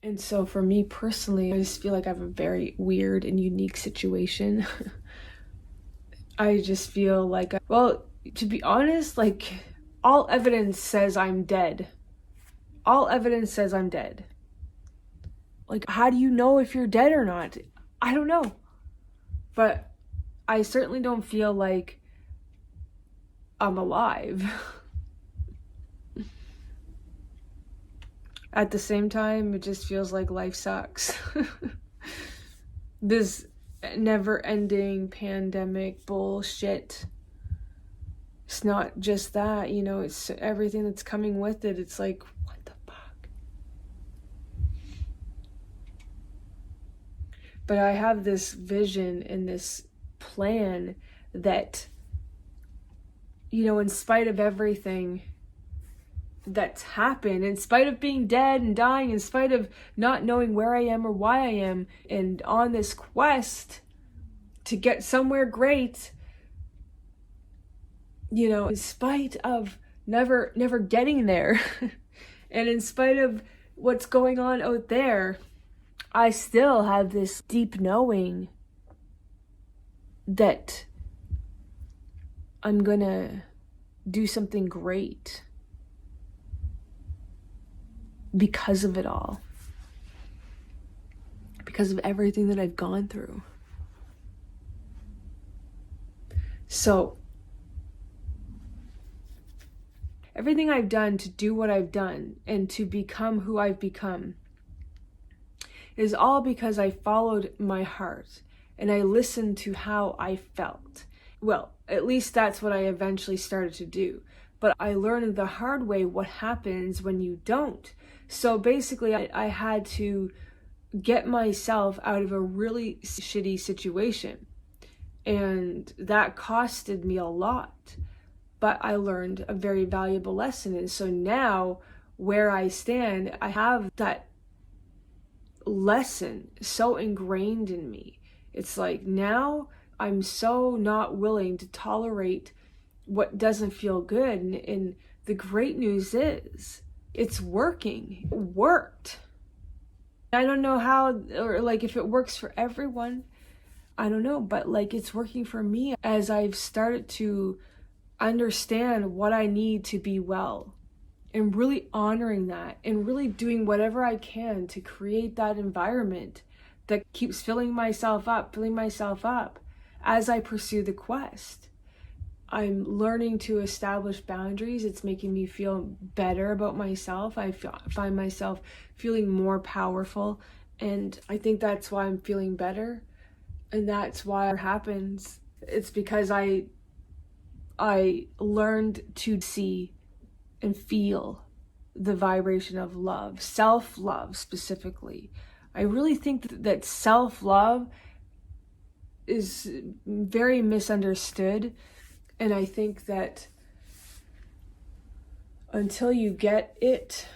And so for me personally, I just feel like I have a very weird and unique situation. I just feel like, well, to be honest, like, all evidence says I'm dead. All evidence says I'm dead. Like, how do you know if you're dead or not? I don't know. But I certainly don't feel like I'm alive. At the same time, it just feels like life sucks. This never-ending pandemic bullshit. It's not just that, you know, it's everything that's coming with it. It's like, what the fuck? But I have this vision and this plan that, you know, in spite of everything that's happened, in spite of being dead and dying, in spite of not knowing where I am or why I am, and on this quest to get somewhere great, you know, in spite of never getting there, and in spite of what's going on out there, I still have this deep knowing that I'm gonna do something great because of it all, because of everything that I've gone through. So everything I've done to do what I've done and to become who I've become is all because I followed my heart and I listened to how I felt. Well, at least that's what I eventually started to do. But I learned the hard way what happens when you don't. So basically, I had to get myself out of a really shitty situation. And that costed me a lot. But I learned a very valuable lesson. And so now, where I stand, I have that lesson so ingrained in me. It's like now I'm so not willing to tolerate what doesn't feel good. And the great news is it's working. It worked. I don't know how, or like if it works for everyone, I don't know, but like it's working for me as I've started to understand what I need to be well, and really honoring that and really doing whatever I can to create that environment that keeps filling myself up as I pursue the quest. I'm learning to establish boundaries. It's making me feel better about myself. I find myself feeling more powerful, and I think that's why I'm feeling better, and that's why it happens. It's because I learned to see and feel the vibration of love, self-love specifically. I really think that self-love is very misunderstood. And I think that until you get it,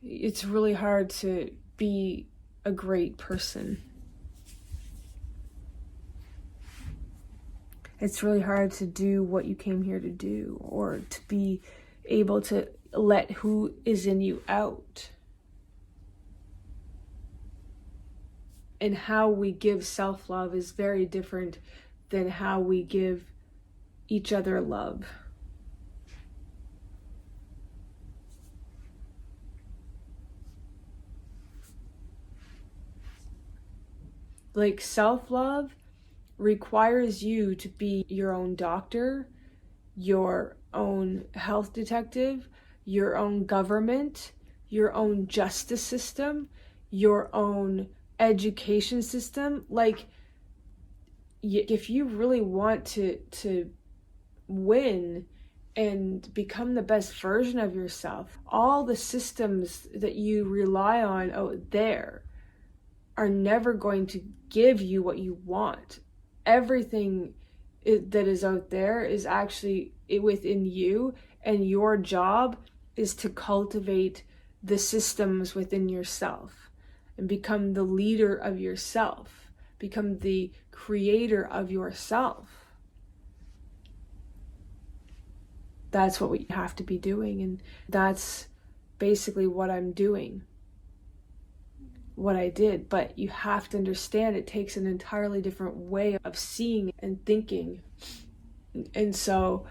it's really hard to be a great person. It's really hard to do what you came here to do, or to be able to let who is in you out. And how we give self-love is very different than how we give each other love. Like self-love requires you to be your own doctor, your own health detective, your own government, your own justice system, your own education system. Like, if you really want to win and become the best version of yourself, all the systems that you rely on out there are never going to give you what you want. Everything that is out there is actually within you, and your job is to cultivate the systems within yourself and become the leader of yourself, become the creator of yourself. That's what we have to be doing. And that's basically what I'm doing, what I did. But you have to understand it takes an entirely different way of seeing and thinking. And so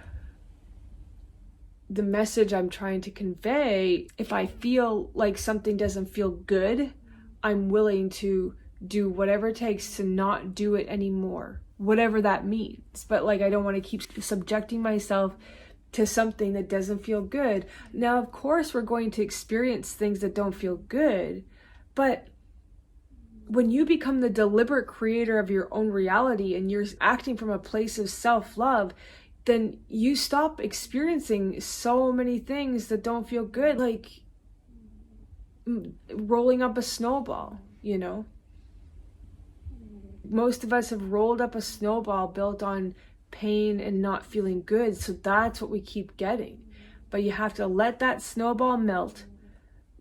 the message I'm trying to convey, if I feel like something doesn't feel good, I'm willing to do whatever it takes to not do it anymore, whatever that means. But like, I don't want to keep subjecting myself to something that doesn't feel good. Now, of course, we're going to experience things that don't feel good, but when you become the deliberate creator of your own reality and you're acting from a place of self-love, then you stop experiencing so many things that don't feel good, like rolling up a snowball, you know? Most of us have rolled up a snowball built on pain and not feeling good, so that's what we keep getting. But you have to let that snowball melt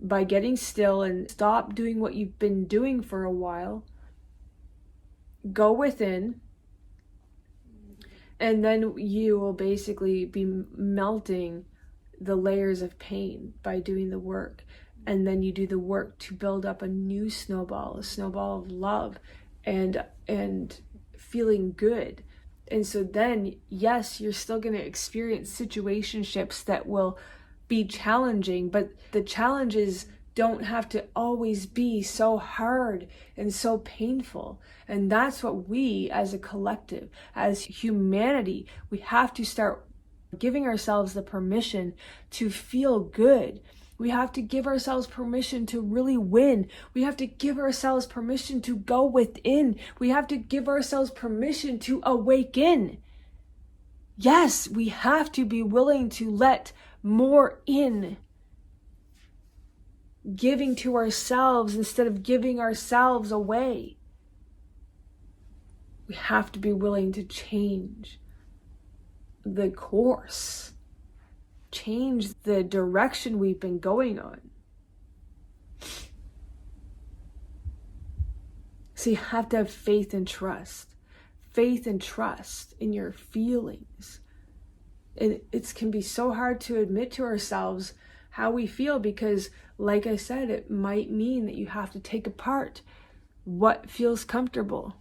by getting still and stop doing what you've been doing for a while. Go within, and then you will basically be melting the layers of pain by doing the work. And then you do the work to build up a new snowball, a snowball of love and feeling good. And so then, yes, you're still going to experience situationships that will be challenging, but the challenges don't have to always be so hard and so painful. And that's what we as a collective, as humanity, we have to start giving ourselves the permission to feel good. We have to give ourselves permission to really win. We have to give ourselves permission to go within. We have to give ourselves permission to awaken. Yes, we have to be willing to let more in. Giving to ourselves instead of giving ourselves away. We have to be willing to change the course. Change the direction we've been going on. So you have to have faith and trust. Faith and trust in your feelings. And it can be so hard to admit to ourselves how we feel because, like I said, it might mean that you have to take apart what feels comfortable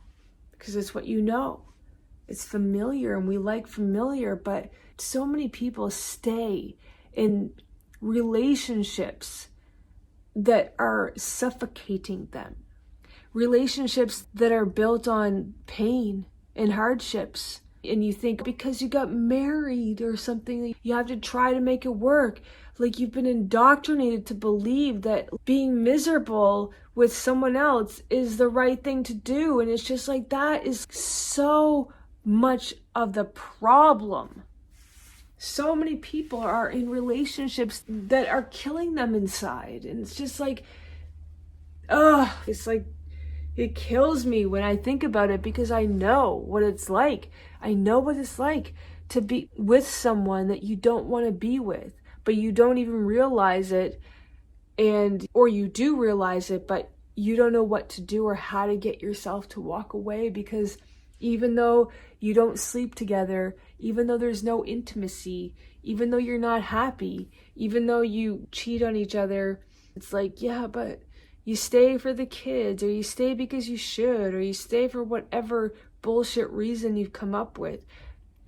because it's what you know. It's familiar and we like familiar, but so many people stay in relationships that are suffocating them. Relationships that are built on pain and hardships. And you think because you got married or something, you have to try to make it work. Like you've been indoctrinated to believe that being miserable with someone else is the right thing to do. And it's just like that is so much of the problem. So many people are in relationships that are killing them inside. And it's just like, it's like, it kills me when I think about it because I know what it's like. I know what it's like to be with someone that you don't want to be with, but you don't even realize it, or you do realize it, but you don't know what to do or how to get yourself to walk away because even though you don't sleep together, even though there's no intimacy, even though you're not happy, even though you cheat on each other, it's like, yeah, but you stay for the kids, or you stay because you should, or you stay for whatever bullshit reason you've come up with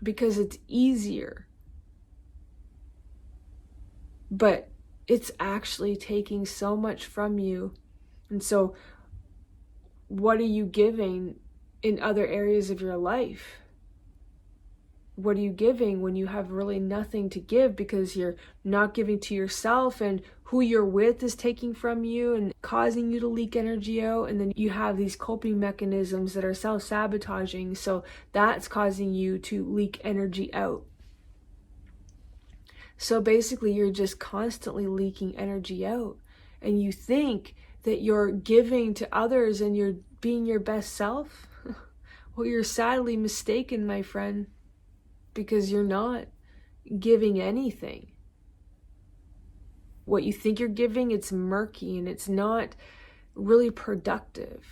because it's easier. But it's actually taking so much from you. And so what are you giving in other areas of your life? What are you giving when you have really nothing to give because you're not giving to yourself and who you're with is taking from you and causing you to leak energy out? And then you have these coping mechanisms that are self-sabotaging. So that's causing you to leak energy out. So basically you're just constantly leaking energy out. And you think that you're giving to others and you're being your best self. Well, you're sadly mistaken, my friend. Because you're not giving anything. What you think you're giving, it's murky and it's not really productive.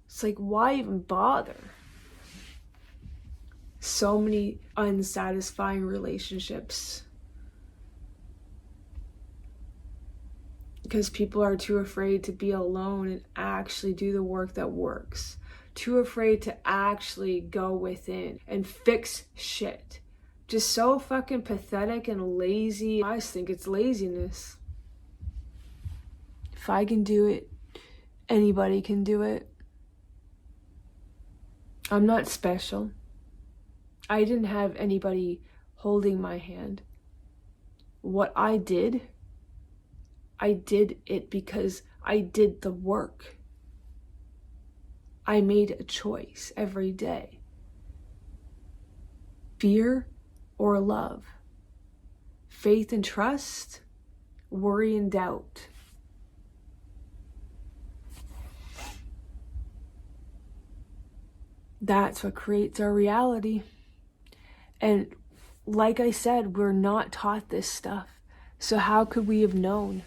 It's like, why even bother? So many unsatisfying relationships because people are too afraid to be alone and actually do the work that works. Too afraid to actually go within and fix shit. Just so fucking pathetic and lazy. I just think it's laziness. If I can do it, anybody can do it. I'm not special. I didn't have anybody holding my hand. What I did it because I did the work. I made a choice every day. Fear or love. Faith and trust, worry and doubt. That's what creates our reality. And like I said, we're not taught this stuff. So how could we have known?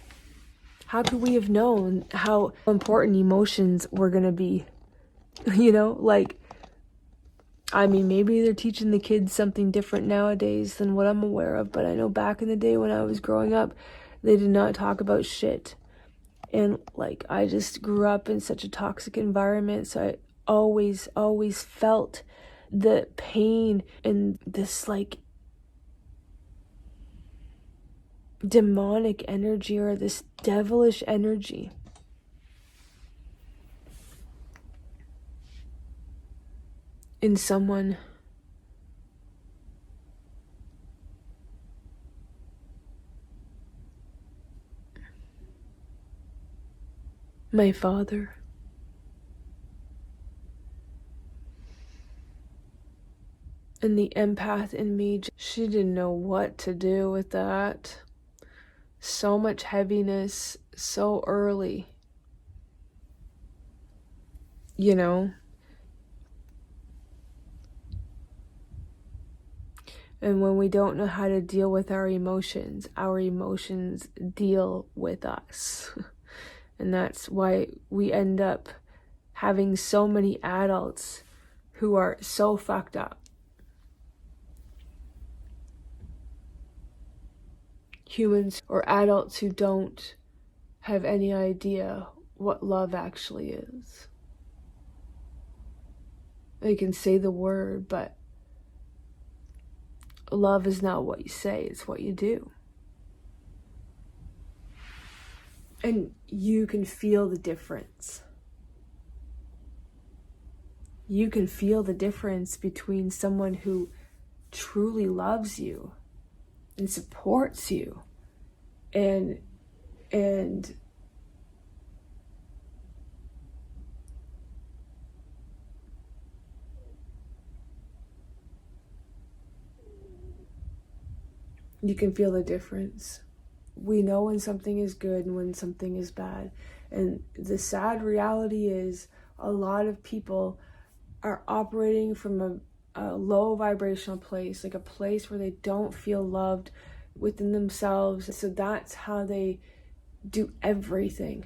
How could we have known how important emotions were going to be? You know, like, I mean, maybe they're teaching the kids something different nowadays than what I'm aware of. But I know back in the day when I was growing up, they did not talk about shit. And like, I just grew up in such a toxic environment. So I always felt the pain and this like demonic energy or this devilish energy. In someone. My father. And the empath in me, she didn't know what to do with that. So much heaviness so early. You know? And when we don't know how to deal with our emotions deal with us. And that's why we end up having so many adults who are so fucked up. Humans or adults who don't have any idea what love actually is. They can say the word, but love is not what you say, it's what you do. And you can feel the difference. You can feel the difference between someone who truly loves you and supports you and you can feel the difference. We know when something is good and when something is bad. And the sad reality is a lot of people are operating from a low vibrational place, like a place where they don't feel loved within themselves. So that's how they do everything.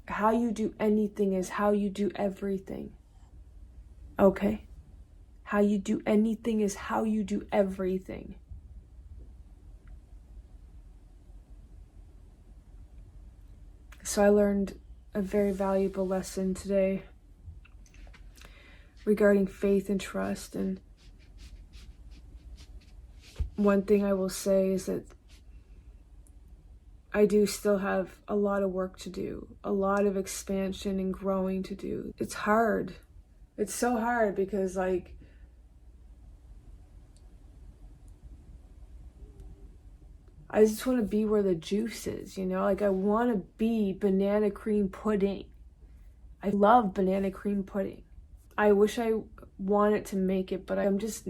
How you do anything is how you do everything. Okay? How you do anything is how you do everything. So I learned a very valuable lesson today regarding faith and trust. And one thing I will say is that I do still have a lot of work to do, a lot of expansion and growing to do. It's hard. It's so hard because like I just want to be where the juice is, you know? Like I want to be banana cream pudding. I love banana cream pudding. I wish I wanted to make it, but I'm just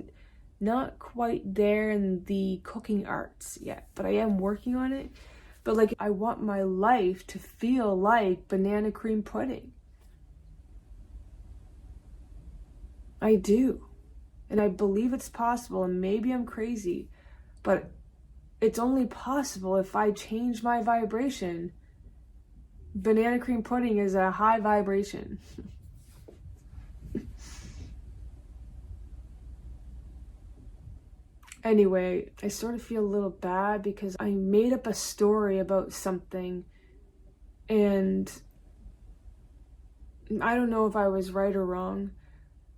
not quite there in the cooking arts yet. But I am working on it. But like I want my life to feel like banana cream pudding. I do. And I believe it's possible, and maybe I'm crazy, but it's only possible if I change my vibration. Banana cream pudding is a high vibration. Anyway, I sort of feel a little bad because I made up a story about something And I don't know if I was right or wrong.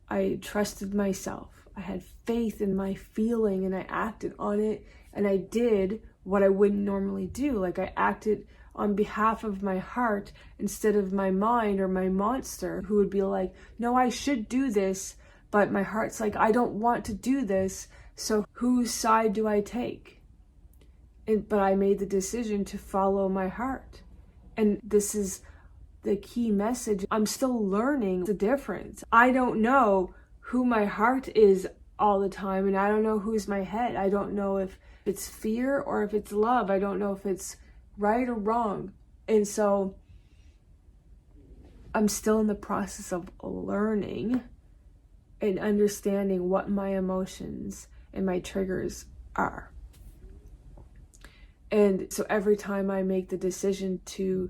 I trusted myself. I had faith in my feeling and I acted on it, and I did what I wouldn't normally do. Like, I acted on behalf of my heart instead of my mind or my monster, who would be like, no, I should do this, but my heart's like, I don't want to do this, so whose side do I take? But I made the decision to follow my heart. And this is the key message. I'm still learning the difference. I don't know who my heart is all the time, and I don't know who's my head. I don't know if it's fear or if it's love. I don't know if it's right or wrong. And so I'm still in the process of learning and understanding what my emotions and my triggers are. And so every time I make the decision to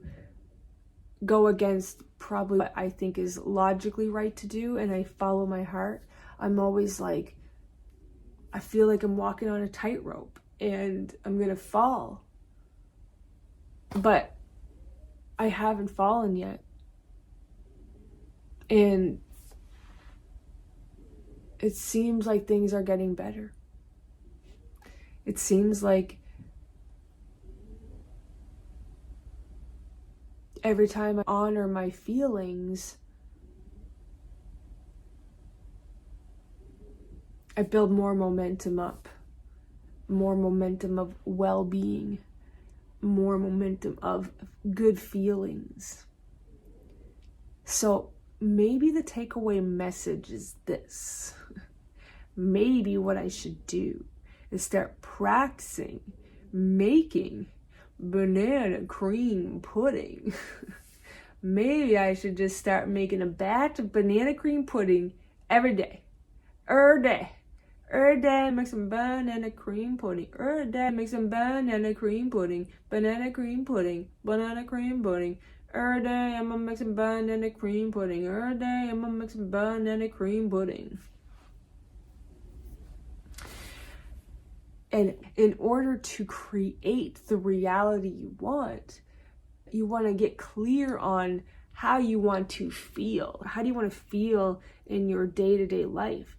go against probably what I think is logically right to do, and I follow my heart, I'm always like, I feel like I'm walking on a tightrope and I'm gonna fall. But I haven't fallen yet. And it seems like things are getting better. It seems like every time I honor my feelings, I build more momentum up, more momentum of well-being, more momentum of good feelings. So maybe the takeaway message is this. Maybe what I should do is start practicing making banana cream pudding. Maybe I should just start making a batch of banana cream pudding every day. Every day, make some banana cream pudding. Every day, make some banana cream pudding. Banana cream pudding. Banana cream pudding. Every day, I'm gonna make some banana cream pudding. Every day, I'm gonna make some banana cream pudding. And in order to create the reality you want to get clear on how you want to feel. How do you want to feel in your day-to-day life?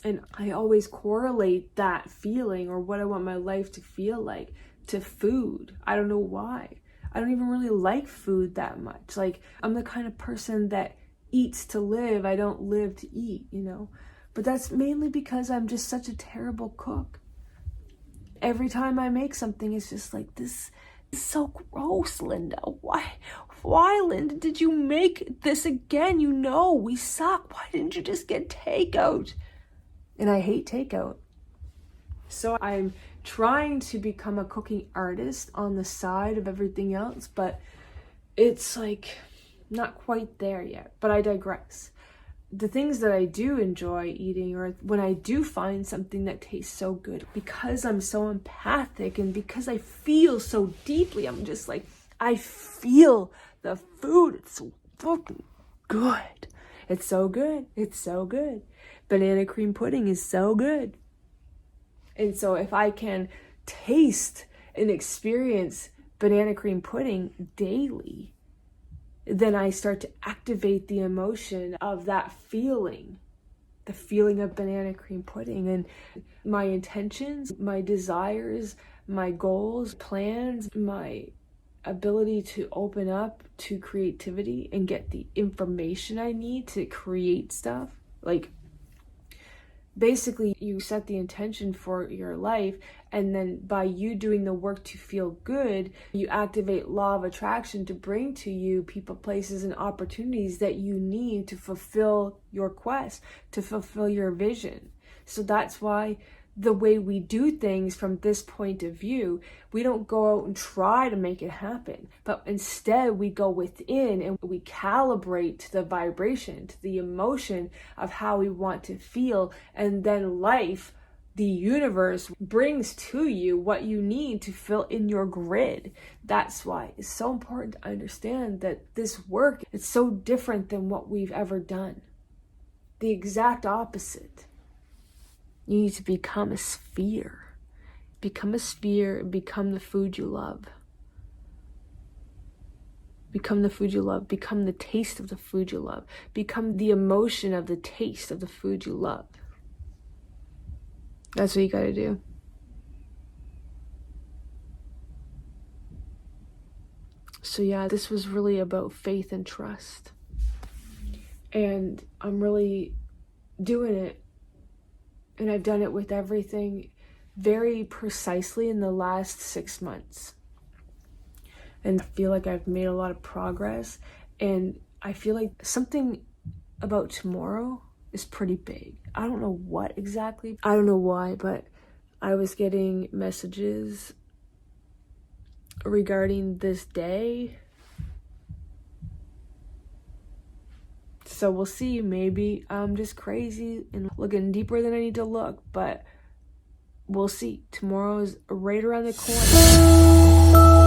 And I always correlate that feeling, or what I want my life to feel like, to food. I don't know why. I don't even really like food that much. Like, I'm the kind of person that eats to live. I don't live to eat, But that's mainly because I'm just such a terrible cook. Every time I make something, it's just like, this is so gross, Linda. Why, Linda, did you make this again? We suck. Why didn't you just get takeout? And I hate takeout. So I'm trying to become a cooking artist on the side of everything else, but it's like not quite there yet. But I digress. The things that I do enjoy eating, or when I do find something that tastes so good, because I'm so empathic and because I feel so deeply, I'm just like, I feel the food. It's so fucking good. It's so good. It's so good. Banana cream pudding is so good. And so if I can taste and experience banana cream pudding daily, then I start to activate the emotion of that feeling, the feeling of banana cream pudding. And my intentions, my desires, my goals, plans, my ability to open up to creativity and get the information I need to create stuff. Like, basically, you set the intention for your life, and then by you doing the work to feel good, you activate law of attraction to bring to you people, places, and opportunities that you need to fulfill your quest, to fulfill your vision. So that's why the way we do things from this point of view, we don't go out and try to make it happen, but instead we go within and we calibrate to the vibration, to the emotion of how we want to feel, and then life, the universe, brings to you what you need to fill in your grid. That's why it's so important to understand that this work is so different than what we've ever done. The exact opposite. You need to become a sphere. Become a sphere and become the food you love. Become the food you love. Become the taste of the food you love. Become the emotion of the taste of the food you love. That's what you gotta do. So yeah, this was really about faith and trust. And I'm really doing it. And I've done it with everything very precisely in the last 6 months. And I feel like I've made a lot of progress. And I feel like something about tomorrow is pretty big. I don't know what exactly. I don't know why, but I was getting messages regarding this day. So we'll see. Maybe I'm just crazy and looking deeper than I need to look, but we'll see. Tomorrow is right around the corner.